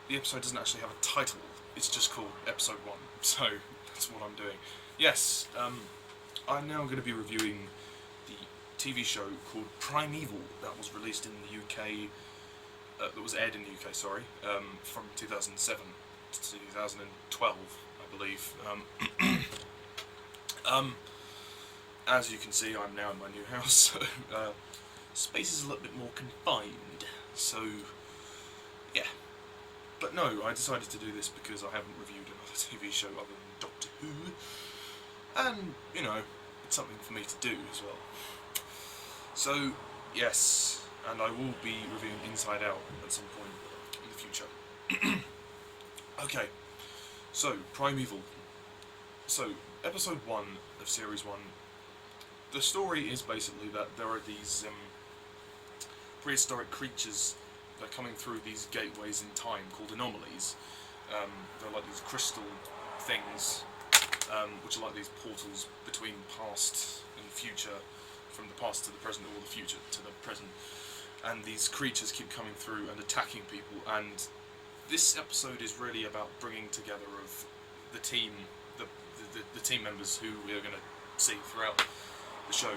the episode doesn't actually have a title. It's just called Episode 1. So that's what I'm doing. Yes, I'm now going to be reviewing the TV show called Primeval that was released in the UK, that was aired in the UK, sorry, from 2007 to 2012, I believe. As you can see, I'm now in my new house, so space is a little bit more confined, so yeah. But no, I decided to do this because I haven't reviewed another TV show other than Doctor Who, and, you know, it's something for me to do as well. So, yes, and I will be reviewing Inside Out at some point in the future. Okay, so, Primeval. So, episode 1 of series 1, the story is basically that there are these prehistoric creatures that are coming through these gateways in time called anomalies. They're like these crystal things, which are like these portals between past and future, from the past to the present, or the future to the present. And these creatures keep coming through and attacking people, and this episode is really about bringing together of the team, the team members who we are going to see throughout the show.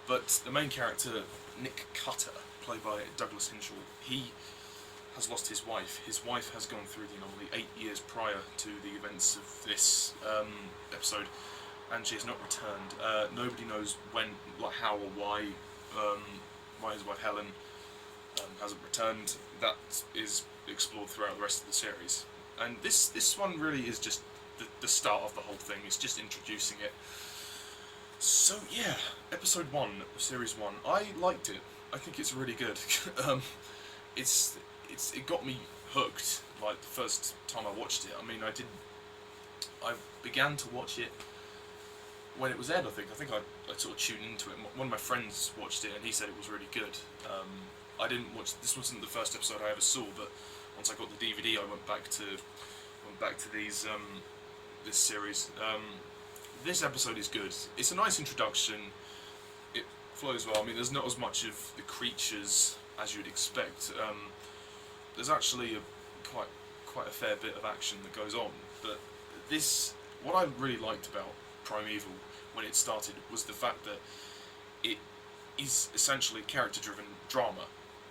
But the main character, Nick Cutter, played by Douglas Henshall, he has lost his wife. His wife has gone through the anomaly 8 years prior to the events of this episode, and she has not returned. Nobody knows when, like how or why his wife Helen hasn't returned. That is explored throughout the rest of the series. And this one really is just the start of the whole thing. It's just introducing it. So yeah, episode 1 of series 1. I liked it. I think it's really good. It got me hooked. Like the first time I watched it. I mean, I began to watch it when it was aired. I think I sort of tuned into it. One of my friends watched it and he said it was really good. I didn't watch. This wasn't the first episode I ever saw, but once I got the DVD, I went back to these this series. This episode is good. It's a nice introduction. It flows well. I mean, there's not as much of the creatures as you'd expect. There's actually quite a fair bit of action that goes on. But what I really liked about Primeval when it started was the fact that it is essentially character-driven drama.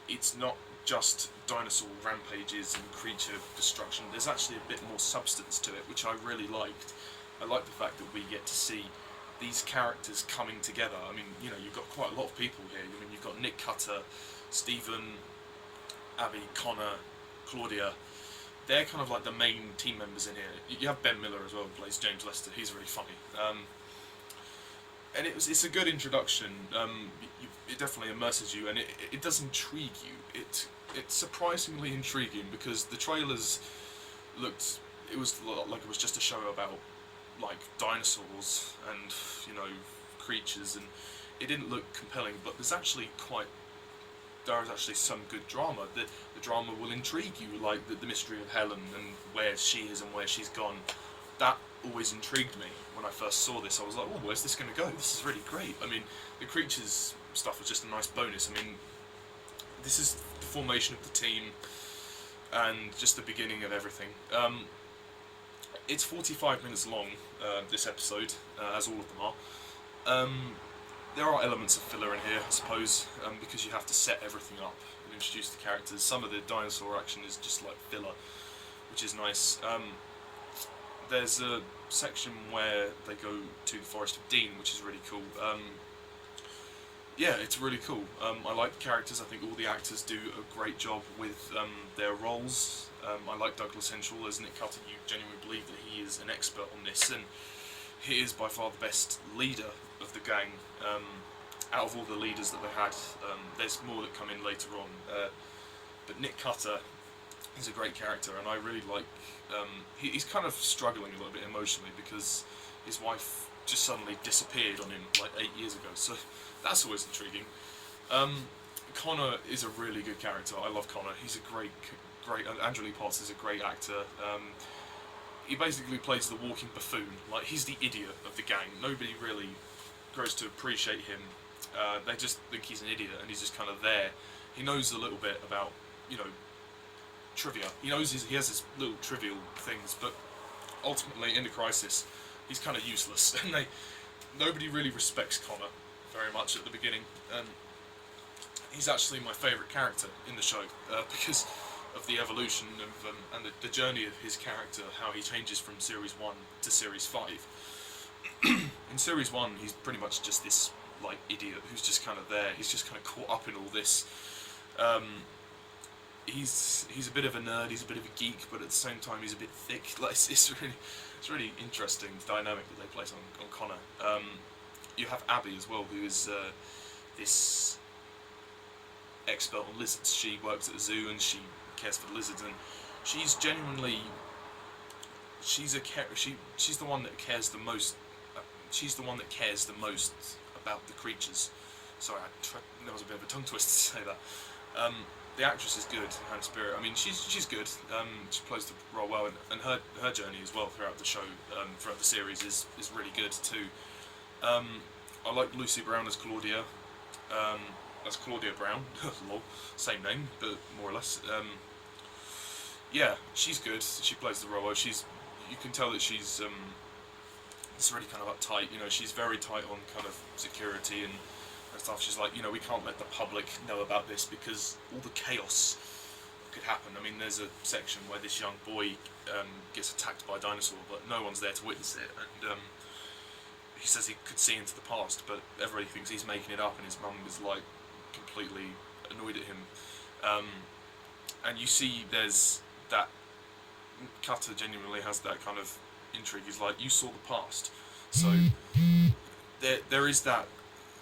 It's not just dinosaur rampages and creature destruction. There's actually a bit more substance to it, which I really liked. I like the fact that we get to see these characters coming together. I mean, you know, you've got quite a lot of people here. I mean, you've got Nick Cutter, Stephen, Abby, Connor, Claudia. They're kind of like the main team members in here. You have Ben Miller as well, who plays James Lester. He's really funny. And it's a good introduction. It definitely immerses you, and it does intrigue you. It's surprisingly intriguing because the trailers looked. It was like it was just a show about like dinosaurs and, you know, creatures, and it didn't look compelling. But there is actually some good drama. The drama will intrigue you, like the mystery of Helen and where she is and where she's gone. That always intrigued me when I first saw this. I was like, oh, where's this going to go? This is really great. I mean, the creatures stuff was just a nice bonus. I mean, this is the formation of the team and just the beginning of everything. It's 45 minutes long, this episode, as all of them are. There are elements of filler in here, I suppose, because you have to set everything up and introduce the characters. Some of the dinosaur action is just like filler, which is nice. There's a section where they go to the Forest of Dean, which is really cool. Yeah, it's really cool. I like the characters. I think all the actors do a great job with their roles. I like Douglas Henshall as Nick Cutter. You genuinely believe that he is an expert on this, and he is by far the best leader of the gang. Out of all the leaders that they had, there's more that come in later on. But Nick Cutter is a great character, and I really like. He's kind of struggling a little bit emotionally because his wife just suddenly disappeared on him like 8 years ago. So that's always intriguing. Connor is a really good character. I love Connor. He's a great. Andrew Lee Potts is a great actor. He basically plays the walking buffoon. Like, he's the idiot of the gang. Nobody really grows to appreciate him. They just think he's an idiot, and he's just kind of there. He knows a little bit about, you know, trivia. He knows he has his little trivial things, but ultimately in the Crisis, he's kind of useless, and nobody really respects Connor very much at the beginning. And he's actually my favourite character in the show because of the evolution of and the journey of his character, how he changes from Series 1 to Series 5. In Series 1, he's pretty much just this like idiot who's just kind of there. He's just kind of caught up in all this. He's a bit of a nerd. He's a bit of a geek, but at the same time, he's a bit thick. Like it's really interesting the dynamic that they place on Connor. You have Abby as well, who is this expert on lizards. She works at a zoo and she cares for the lizards, and she's genuinely she's the one that cares the most. She's the one that cares the most about the creatures. Sorry, that was a bit of a tongue twister to say that. The actress is good, Hannah Spearitt. I mean, she's good. She plays the role well, and her journey as well throughout the show, throughout the series, is really good too. I like Lucy Brown as Claudia. That's Claudia Brown. Lol, same name, but more or less. Yeah, she's good. She plays the role well. You can tell that she's it's really kind of uptight. You know, she's very tight on kind of security and stuff. She's like, you know, we can't let the public know about this because all the chaos could happen. I mean, there's a section where this young boy gets attacked by a dinosaur, but no one's there to witness it, and he says he could see into the past, but everybody thinks he's making it up, and his mum is like completely annoyed at him. And you see there's that Cutter genuinely has that kind of intrigue. He's like, you saw the past, so there is that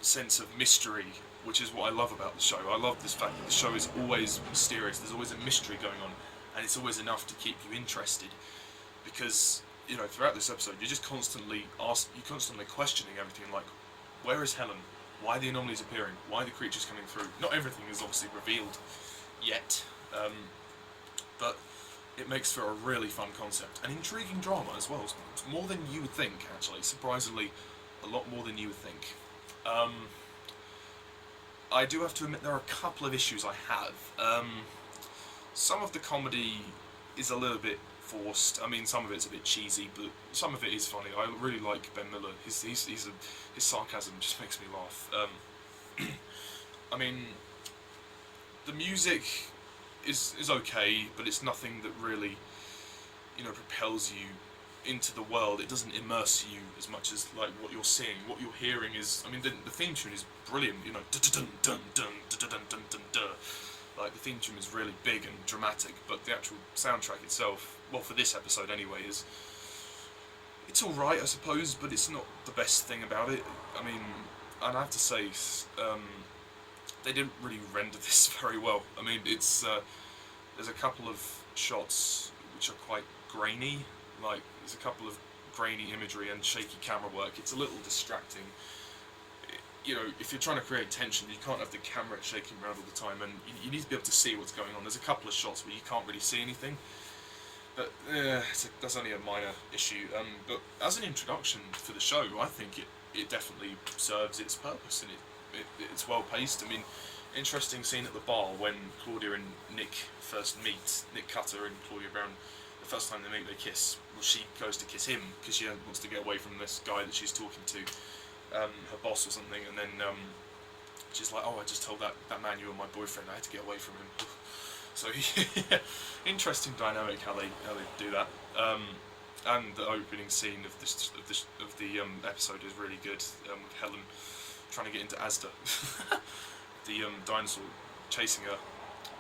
sense of mystery, which is what I love about the show. I love this fact that the show is always mysterious. There's always a mystery going on, and it's always enough to keep you interested, because you know, throughout this episode you're just constantly questioning everything, like, where is Helen? Why are the anomalies appearing? Why are the creatures coming through? Not everything is obviously revealed yet, but it makes for a really fun concept. An intriguing drama as well. It's more than you would think, actually. Surprisingly, a lot more than you would think. I do have to admit there are a couple of issues I have. Some of the comedy is a little bit forced. I mean, some of it's a bit cheesy, but some of it is funny. I really like Ben Miller. His sarcasm just makes me laugh. I mean, the music is okay, but it's nothing that really, you know, propels you into the world. It doesn't immerse you as much as like what you're seeing. What you're hearing is, I mean, the theme tune is brilliant. You know, dun dun dun dun dun dun dun dun. Like, the theme tune is really big and dramatic, but the actual soundtrack itself, well, for this episode anyway, it's all right, I suppose, but it's not the best thing about it. I mean, and I have to say, they didn't really render this very well. I mean, it's there's a couple of shots which are quite grainy. Like, there's a couple of grainy imagery and shaky camera work. It's a little distracting. You know, if you're trying to create tension, you can't have the camera shaking around all the time, and you need to be able to see what's going on. There's a couple of shots where you can't really see anything, but that's only a minor issue. But as an introduction for the show, I think it definitely serves its purpose, and it's well paced. I mean, interesting scene at the bar when Claudia and Nick first meet, Nick Cutter and Claudia Brown. The first time they meet, they kiss. Well, she goes to kiss him because she wants to get away from this guy that she's talking to, her boss or something, and then she's like, oh, I just told that man you were my boyfriend, I had to get away from him. So yeah, interesting dynamic how they do that. And the opening scene of the episode is really good, with Helen trying to get into Asda, the dinosaur chasing her.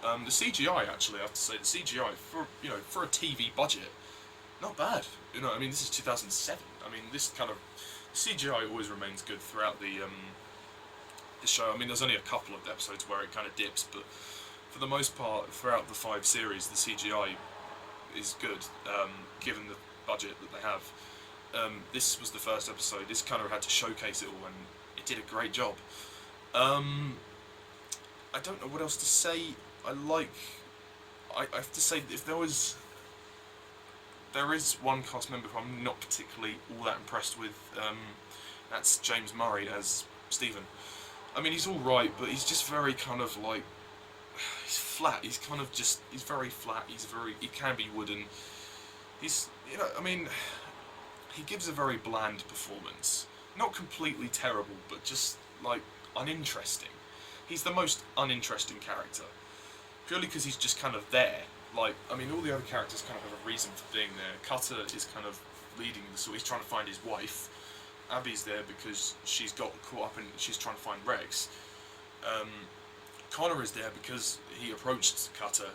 The CGI, actually, I have to say, the CGI for a TV budget, not bad. You know, I mean, this is 2007. I mean, this kind of CGI always remains good throughout the show. I mean, there's only a couple of episodes where it kind of dips, but for the most part, throughout the 5 series, the CGI is good, given the budget that they have. This was the first episode. This kind of had to showcase it all, and it did a great job. I don't know what else to say. I have to say, if there is one cast member who I'm not particularly all that impressed with, that's James Murray as Stephen. I mean, he's alright, but he's just very kind of like, he's flat. He's kind of just, he's very flat. He can be wooden. He's, I mean, he gives a very bland performance. Not completely terrible, but just, like, uninteresting. He's the most uninteresting character. Purely because he's just kind of there. Like, I mean, all the other characters kind of have a reason for being there. Cutter is kind of leading the, so he's trying to find his wife. Abby's there because she's got caught up and she's trying to find Rex. Connor is there because he approached Cutter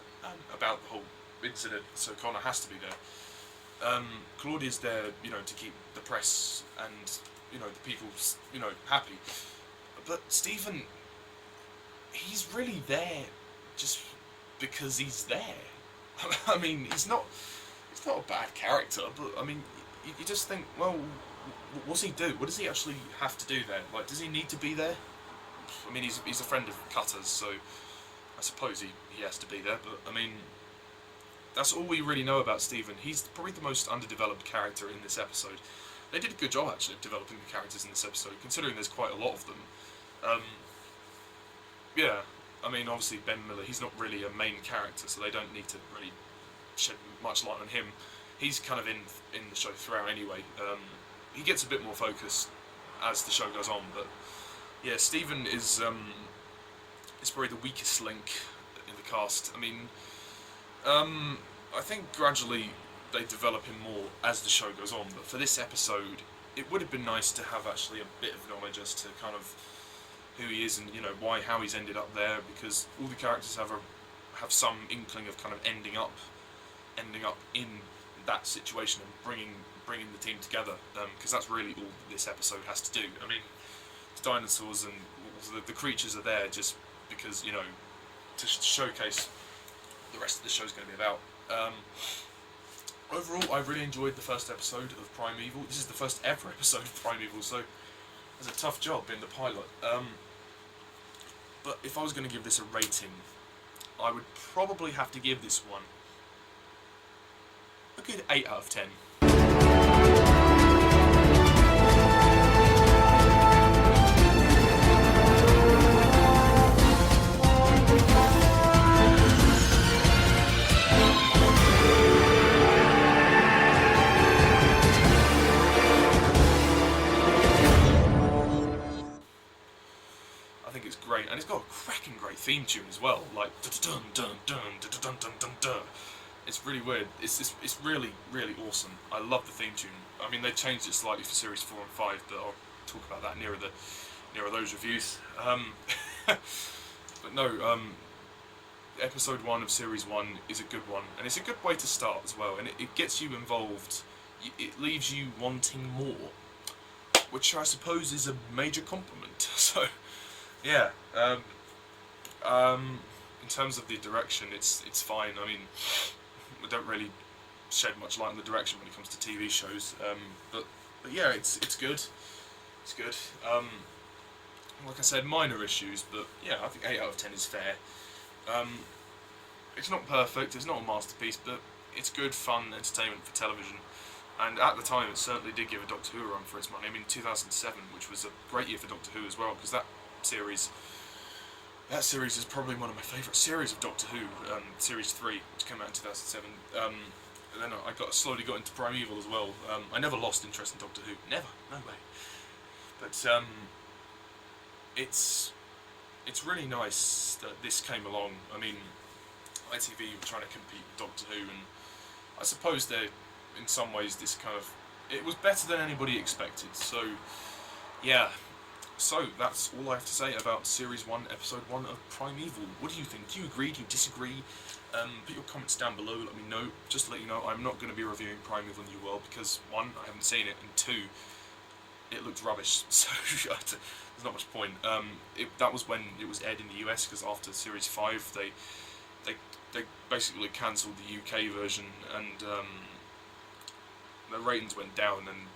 about the whole incident, so Connor has to be there. Claudia's there, to keep the press and, the people, happy. But Stephen, he's really there just because he's there. I mean, he's not a bad character, but I mean, you just think, well, what's he do? What does he actually have to do there? Like, does he need to be there? I mean, he's a friend of Cutter's, so I suppose he has to be there, but I mean, that's all we really know about Stephen. He's probably the most underdeveloped character in this episode. They did a good job, actually, of developing the characters in this episode, considering there's quite a lot of them. Yeah, I mean, obviously Ben Miller, he's not really a main character, so they don't need to really shed much light on him. He's kind of in the show throughout anyway. He gets a bit more focus as the show goes on, but yeah, Stephen is probably the weakest link in the cast. I mean, I think gradually they develop him more as the show goes on, but for this episode, it would have been nice to have actually a bit of knowledge as to kind of who he is and how he's ended up there, because all the characters have some inkling of kind of ending up in that situation and bringing the team together, because that's really all this episode has to do. I mean, the dinosaurs and the creatures are there just because to showcase the rest of the show's going to be about. Overall, I really enjoyed the first episode of Primeval. This is the first ever episode of Primeval, so it's a tough job being the pilot. But if I was going to give this a rating, I would probably have to give this one a good 8 out of 10. I think it's great, and it's got a cracking great theme tune as well, like dun dun dun dun dun dun dun dun. It's really weird. It's really, really awesome. I love the theme tune. I mean, they changed it slightly for series 4 and 5, but I'll talk about that nearer those reviews. But no, episode 1 of series 1 is a good one, and it's a good way to start as well. And it gets you involved. It leaves you wanting more, which I suppose is a major compliment. So, yeah. In terms of the direction, it's fine. I mean, we don't really shed much light on the direction when it comes to TV shows, but yeah, it's good. It's good. Like I said, minor issues, but yeah, I think 8 out of 10 is fair. It's not perfect, it's not a masterpiece, but it's good, fun entertainment for television. And at the time, it certainly did give a Doctor Who a run for its money. I mean, 2007, which was a great year for Doctor Who as well, because that series is probably one of my favourite series of Doctor Who, Series 3, which came out in 2007. And then I slowly got into Primeval as well. I never lost interest in Doctor Who. Never. No way. But it's really nice that this came along. I mean, ITV were trying to compete with Doctor Who, and I suppose in some ways it was better than anybody expected. So, yeah. So, that's all I have to say about Series 1, Episode 1 of Primeval. What do you think? Do you agree? Do you disagree? Put your comments down below, let me know. Just to let you know, I'm not going to be reviewing Primeval New World because, 1, I haven't seen it, and 2, it looked rubbish, so there's not much point. That was when it was aired in the US, because after Series 5, they basically cancelled the UK version, and the ratings went down, and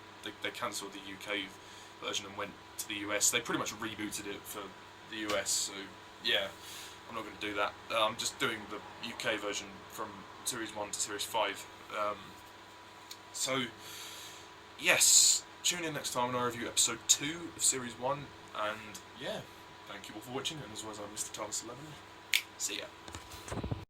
they cancelled the UK version and went to the US. They pretty much rebooted it for the US, so yeah, I'm not going to do that. I'm just doing the UK version from Series 1 to Series 5. So, yes, tune in next time when I review Episode 2 of Series 1, and yeah, thank you all for watching, and as well as I'm Mr. Thomas 11. See ya.